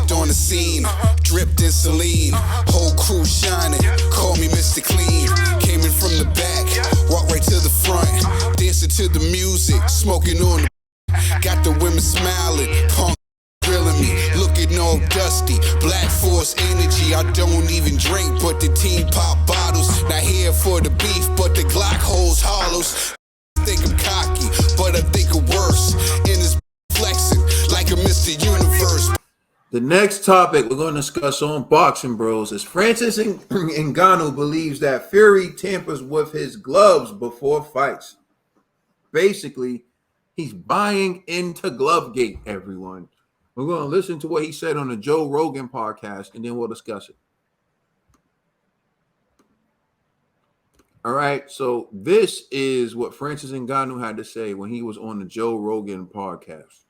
Stepped on the scene, dripped in saline. Whole crew shining, call me Mr. Clean. Came in from the back, walked right to the front. Dancing to the music, smoking on the. Got the women smiling, punk grilling me, looking all dusty. Black Force energy, I don't even drink, but the team pop bottles. Not here for the beef, but the Glock holds hollows. Think I'm cocky, but I think I'm worse. In this flexing like a Mr. Universe. The next topic we're going to discuss on Boxing Bros is Francis Ngannou believes that Fury tampers with his gloves before fights. Basically, he's buying into Glovegate, everyone. We're going to listen to what he said on the Joe Rogan podcast, and then we'll discuss it. All right, so this is what Francis Ngannou had to say when he was on the Joe Rogan podcast.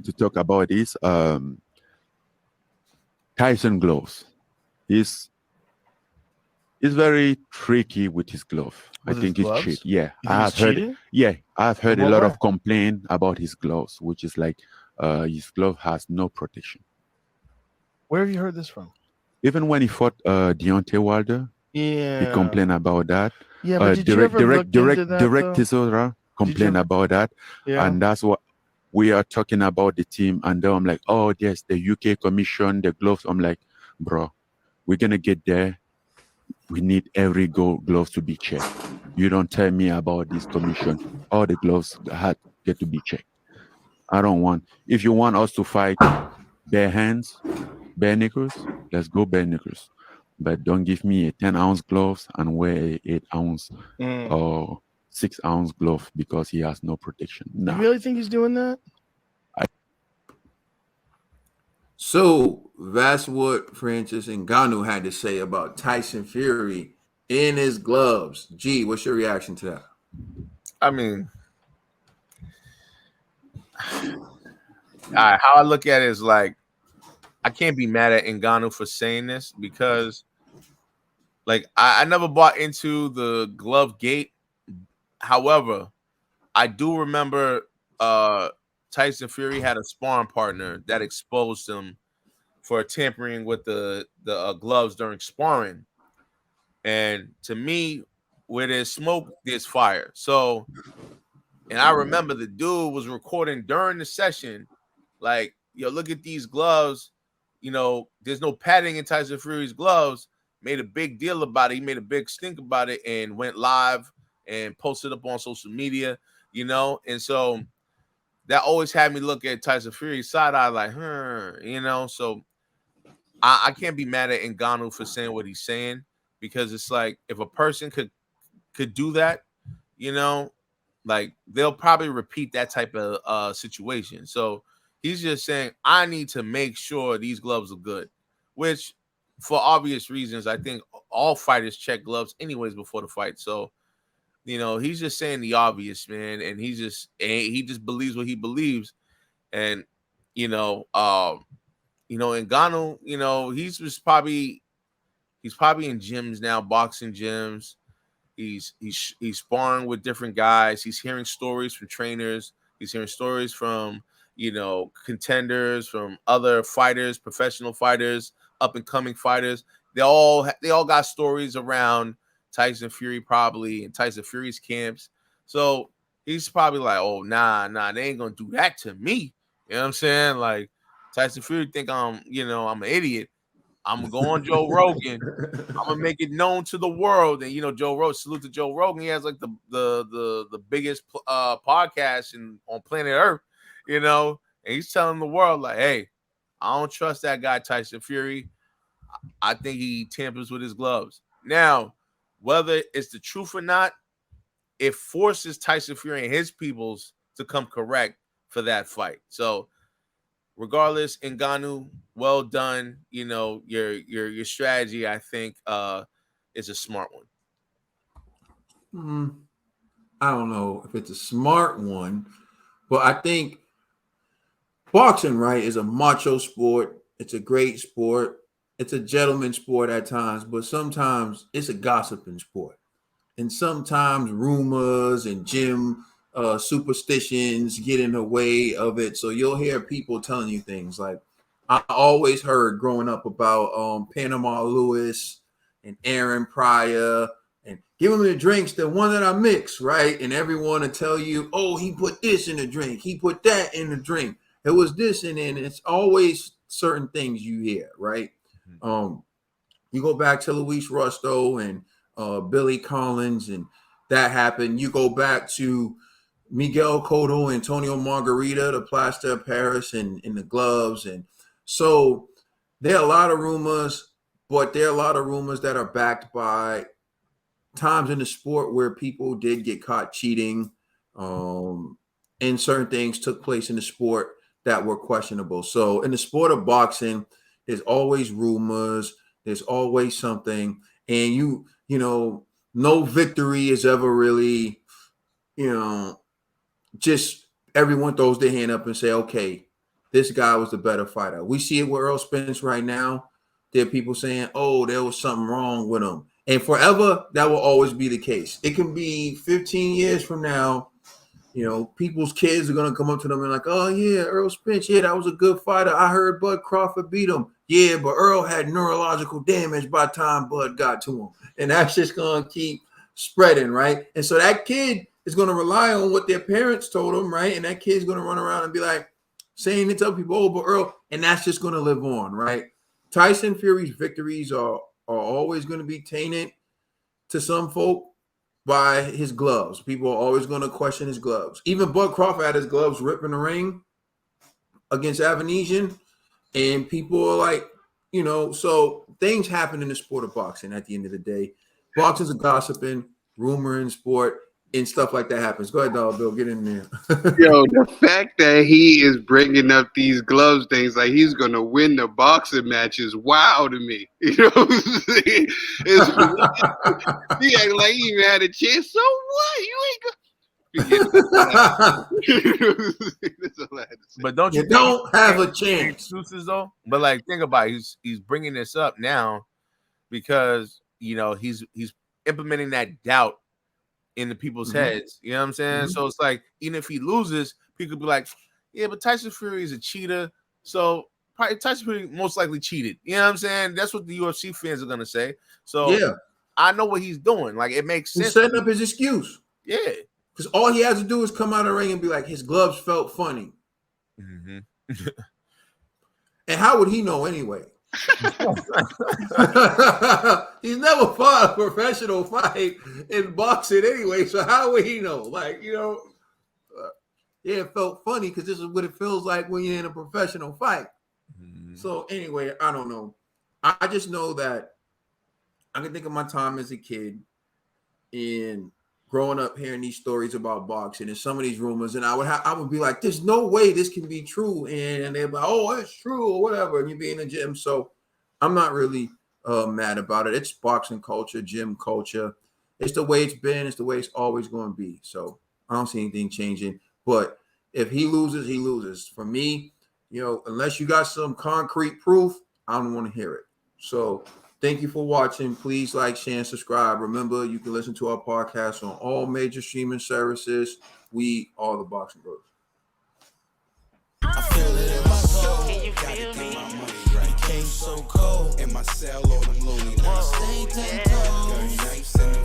To talk about this, Tyson gloves. He's very tricky with his glove. I think he's cheating. Yeah, I've heard a lot of complaint about his gloves, which is like his glove has no protection. Where have you heard this from? Even when he fought Deontay Wilder, he complained about that. Yeah, but did you ever look into that, Direct Tisora complained about that, and that's what we are talking about the team. And then I'm like, oh yes, the UK Commission, the gloves. I'm like, bro, we're gonna get there. We need every glove to be checked. You don't tell me about this commission. All the gloves get to be checked. I don't want. If you want us to fight bare hands, bare knickers, let's go bare knickers. But don't give me a 10-ounce gloves and wear a 8-ounce or 6-ounce glove because he has no protection. Nah. You really think he's doing that? So that's what Francis Ngannou had to say about Tyson Fury in his gloves. G, what's your reaction to that? I mean, how I look at it is like, I can't be mad at Ngannou for saying this because, like, I never bought into the glove gate. However, I do remember Tyson Fury had a sparring partner that exposed him for tampering with the gloves during sparring. And to me, where there's smoke, there's fire. So, and I remember the dude was recording during the session, like, yo, look at these gloves. You know, there's no padding in Tyson Fury's gloves. Made a big deal about it. He made a big stink about it and went live and posted up on social media, you know. And so that always had me look at Tyson Fury's side eye like, you know. So I can't be mad at Ngannou for saying what he's saying, because it's like, if a person could do that, you know, like, they'll probably repeat that type of situation. So he's just saying, I need to make sure these gloves are good, which, for obvious reasons, I think all fighters check gloves anyways before the fight. So, you know, he's just saying the obvious, man, and he just believes what he believes. And Ngannou, you know, he's probably in gyms now, boxing gyms. He's sparring with different guys. He's hearing stories from trainers. He's hearing stories from, you know, contenders, from other fighters, professional fighters, up and coming fighters. They all got stories around Tyson Fury, probably, in Tyson Fury's camps. So he's probably like, oh, nah, they ain't gonna do that to me. You know what I'm saying? Like, Tyson Fury think I'm an idiot. I'm gonna go on Joe Rogan. I'm gonna make it known to the world. And, you know, Joe Rogan, salute to Joe Rogan. He has like the biggest podcast on planet Earth, you know, and he's telling the world, like, hey, I don't trust that guy Tyson Fury. I think he tampers with his gloves. Now, whether it's the truth or not, it forces Tyson Fury and his peoples to come correct for that fight. So, regardless, Ngannou, well done. You know, your strategy, I think, is a smart one. I don't know if it's a smart one, but I think boxing, right, is a macho sport. It's a great sport. It's a gentleman sport at times, but sometimes it's a gossiping sport. And sometimes rumors and gym superstitions get in the way of it. So you'll hear people telling you things like, I always heard growing up about Panama Lewis and Aaron Pryor and give them the drinks, the one that I mix, right? And everyone will tell you, oh, he put this in the drink, he put that in the drink. It was this and then it's always certain things you hear, right? You go back to Luis Rusto and Billy Collins, and that happened. You go back to Miguel Cotto, Antonio Margarita, the plaster of Paris, and the gloves. And so there are a lot of rumors, but there are a lot of rumors that are backed by times in the sport where people did get caught cheating, and certain things took place in the sport that were questionable. So in the sport of boxing, there's always rumors. There's always something, and you know, no victory is ever really, just everyone throws their hand up and say, okay, this guy was the better fighter. We see it with Earl Spence right now. There are people saying, oh, there was something wrong with him. And forever, that will always be the case. It can be 15 years from now, people's kids are going to come up to them and like, oh, yeah, Earl Spence, yeah, that was a good fighter. I heard Bud Crawford beat him. Yeah, but Earl had neurological damage by the time Bud got to him. And that's just going to keep spreading, right? And so that kid is going to rely on what their parents told them, right? And that kid's going to run around and be like, saying it to people, oh, but Earl, and that's just going to live on, right? Tyson Fury's victories are always going to be tainted to some folk by his gloves. People are always going to question his gloves. Even Bud Crawford had his gloves ripped in the ring against Avanesian, and people are like, so things happen in the sport of boxing at the end of the day. Boxing's a gossiping, rumor in sport, and stuff like that happens. Go ahead, dog, Bill, get in there. Yo, the fact that he is bringing up these gloves things like he's going to win the boxing match is wow to me. You know what I'm saying? He act like he even had a chance. So what? You ain't going But don't you don't have a chance, excuses though. But like, think about it. He's bringing this up now because he's implementing that doubt in the people's heads. You know what I'm saying? So it's like, even if he loses, people be like, yeah, but Tyson Fury is a cheater, so probably Tyson Fury most likely cheated. You know what I'm saying? That's what the UFC fans are gonna say. So yeah, I know what he's doing. Like, it makes sense. He's setting up his excuse. Yeah. Because all he has to do is come out of the ring and be like, his gloves felt funny. And how would he know anyway? He's never fought a professional fight in boxing anyway, so how would he know? Like, yeah, it felt funny because this is what it feels like when you're in a professional fight. So anyway, I don't know. I just know that I can think of my time as a kid and growing up hearing these stories about boxing and some of these rumors, and I would be like, there's no way this can be true. And they're like, oh, it's true or whatever. And you be in the gym. So I'm not really mad about it. It's boxing culture, gym culture. It's the way it's been. It's the way it's always going to be. So I don't see anything changing. But if he loses, he loses. For me, unless you got some concrete proof, I don't want to hear it. So thank you for watching. Please like, share, and subscribe. Remember, you can listen to our podcast on all major streaming services. We are the Boxing Bros. I feel it in my soul. Can you feel me? My money right. Became so cold in my cell, all them lonely nights. Stay 10 toes. Dirty nights in the